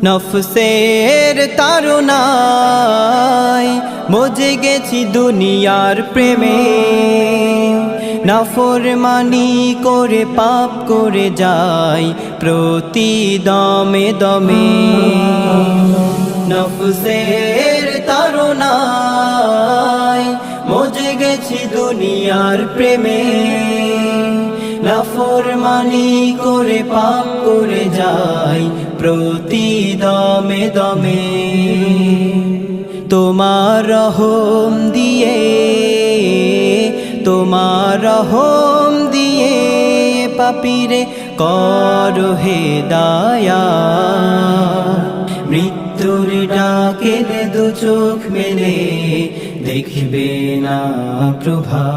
নফসের তাড়নায় মজে গেছি দুনিয়ার প্রেমে, নাফরমানি করে পাপ করে যাই প্রতি দমে দমে। নফসের তাড়নায় মজে গেছি দুনিয়ার প্রেমে, নাফরমানি করে পাপ করে যাই প্রতি দমে দমে। তোমার রহম দিয়ে, তোমার রহম দিয়ে পাপীরে করো হেদায়াত। মৃত্যুর ডাকে দু চোখ মেলে দেখবে না প্রভা।